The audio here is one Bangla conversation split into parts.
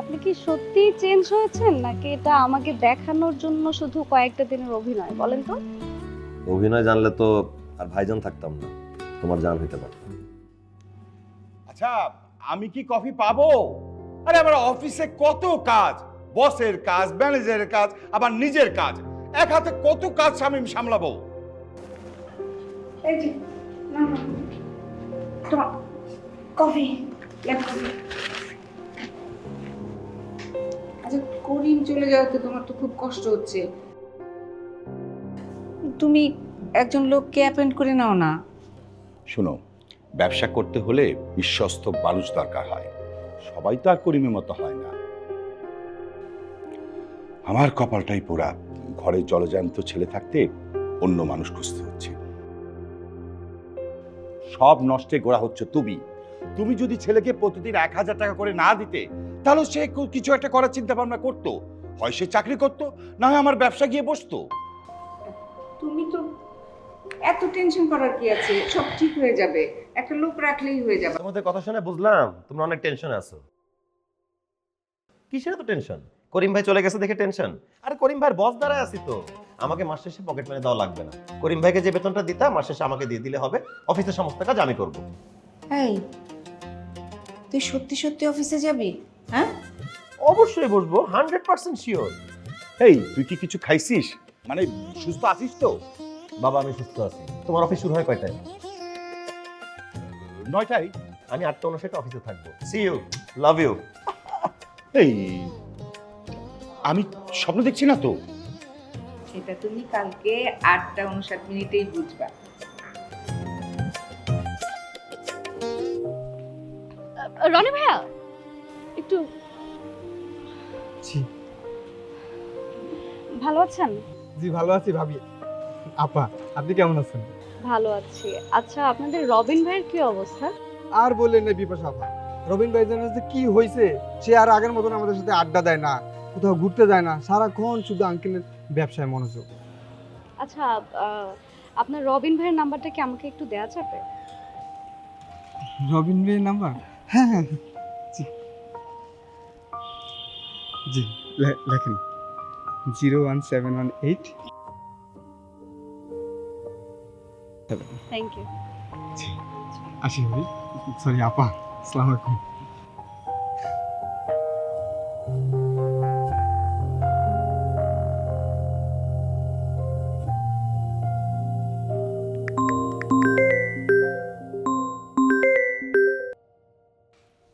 আপনি কি সত্যিই চেঞ্জ হয়েছেন নাকি এটা আমাকে দেখানোর জন্য শুধু কয়েকটা দিনের অভিনয় বলেন তো? অভিনয় জানলে তো আর ভাইজান থাকতাম না, তোমার জান হইতে পারতাম। আচ্ছা, আমি কি কফি পাবো? আরে আমার অফিসে কত কাজ, বসের কাজ, ম্যানেজারের কাজ, আবার নিজের কাজ, এক হাতে কত কাজ আমি সামলাবো। এই যে না না তোমার কফি কফি। আচ্ছা করিম চলে যাওয়াতে তোমার তো খুব কষ্ট হচ্ছে, তুমি একজন লোককে অ্যাপয়েন্ট করে নাও না। শোনো, ব্যবসা করতে হলে বিশ্বস্ত মানুষ দরকার হয়, সবাই তো আর করিমের মতো হয় না। আমার কপালটাই পোড়া, ঘরে জলজান্ত ছেলে থাকতে অন্য মানুষ খুঁজতে হচ্ছে। সব নষ্টে গোড়া হচ্ছে তুমি। তুমি যদি ছেলেকে প্রতিদিন 1000 টাকা করে না দিতে, তাহলে সে কিছু একটা করার চিন্তা ভাবনা করতো। হয় সে চাকরি করতো, না হয় আমার ব্যবসা গিয়ে বসতো। তুমি তো এত টেনশন করার কি আছে, সব ঠিক হয়ে যাবে, একটা লোক রাখলেই হয়ে যাবে। তোমাদের কথা শুনে বুঝলাম তোমরা অনেক টেনশনে আছো। কিসের তো টেনশন? করিম ভাই চলে গেছে দেখে টেনশন? আরে করিম ভাইয়ের বস দাঁড়ায় আছি তো, আমাকে মাস শেষে পকেট মানি দেওয়া লাগবে না। করিম ভাইকে যে বেতনটা দিতাম মাস শেষে আমাকে দিয়ে দিলে হবে, অফিসের সমস্ত কাজ আমি করব। এই তুই সত্যি সত্যি অফিসে যাবি? হ্যাঁ অবশ্যই বসবো, 100% শিওর। এই তুই কি কিছু খাইছিস? মানে সুস্থ আছিস তো? বাবা আমি সুস্থ আছি। তোমার অফিস শুরু হয় কয়টায়? 9টায়। আমি 8:59 অফিসে থাকবো। See you, love you. এই আমি স্বপ্ন দেখছি না তো? এটা তুমি কালকে 8:59 বুঝবা। রনি ভাইয়া একটু জি ভালো আছেন? জি ভালো আছি ভাবি। আপা আপনি কেমন আছেন? ভালো আছি। আচ্ছা আপনাদের রবিন ভাইয়ের কি অবস্থা? আর বললেন না বিপাশা আপা, রবিন ভাই জানেন যে কি হয়েছে, সে আর আগের মতন আমাদের সাথে আড্ডা দেয় না, কোথাও ঘুরতে যায় না, সারাক্ষণ শুধু আঙ্কেলের ব্যবসায় মনোযোগ। আচ্ছা আপনার রবিন ভাইয়ের নাম্বারটা কি আমাকে একটু দেওয়া যাবে? রবিন ভাইয়ের নাম্বার? হ্যাঁ হ্যাঁ জি জি লেখেন 01718। Thank you. জি আসি ভাই, সরি আপা, আসসালামু আলাইকুম।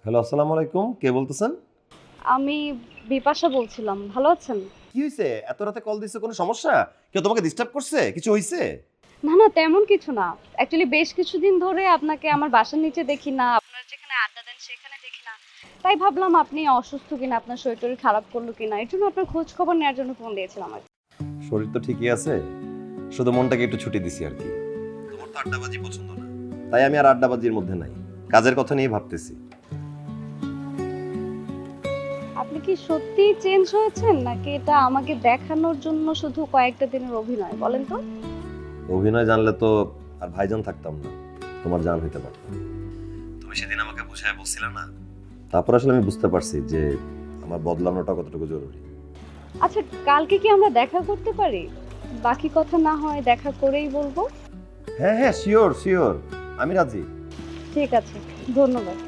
হ্যালো, আসসালামু আলাইকুম। কে বলতেছেন? আমি বিপাশা বলছিলাম। ভালো আছেন? কি হয়েছে? এত রাতে কল দিছে, কোনো সমস্যা? কেউ তোমাকে ডিস্টার্ব করছে? কিছু হয়েছে? না না তেমন কিছু না। অ্যাকচুয়ালি বেশ কিছুদিন ধরে আপনাকে আমার বাসার নিচে দেখি না, আপনার যেখানে আড্ডা দেন সেখানে দেখি না। তাই ভাবলাম আপনি অসুস্থ কিনা, আপনার শরীর টরীর খারাপ করলো কিনা, এর জন্য আপনার খোঁজ খবর নেওয়ার জন্য ফোন দিয়েছিলাম আর কি। শরীর তো ঠিকই আছে, শুধু মনটাকে একটু ছুটি দিছি আর কি। তোমার তো আড্ডাবাজি পছন্দ না, তাই আমি আর আড্ডাবাজির মধ্যে নাই, কাজের কথা নিয়ে ভাবতেছি। আপনি কি সত্যিই চেঞ্জ হয়েছেন নাকি এটা আমাকে দেখানোর জন্য শুধু কয়েকটা দিনের অভিনয় বলেন তো? অভিনয় জানলে তো আর ভাইজান থাকতাম না, তোমার জান হইতে পারতাম। তুমি সেদিন আমাকে বুঝায় বলছিলে না, তারপর আসলে আমি বুঝতে পারছি যে আমার বদলানোটা কতটুকু জরুরি। আচ্ছা কালকে কি আমরা দেখা করতে পারি? বাকি কথা না হয় দেখা করেই বলবো। হ্যাঁ হ্যাঁ, শিওর শিওর, আমি রাজি। ঠিক আছে, ধন্যবাদ।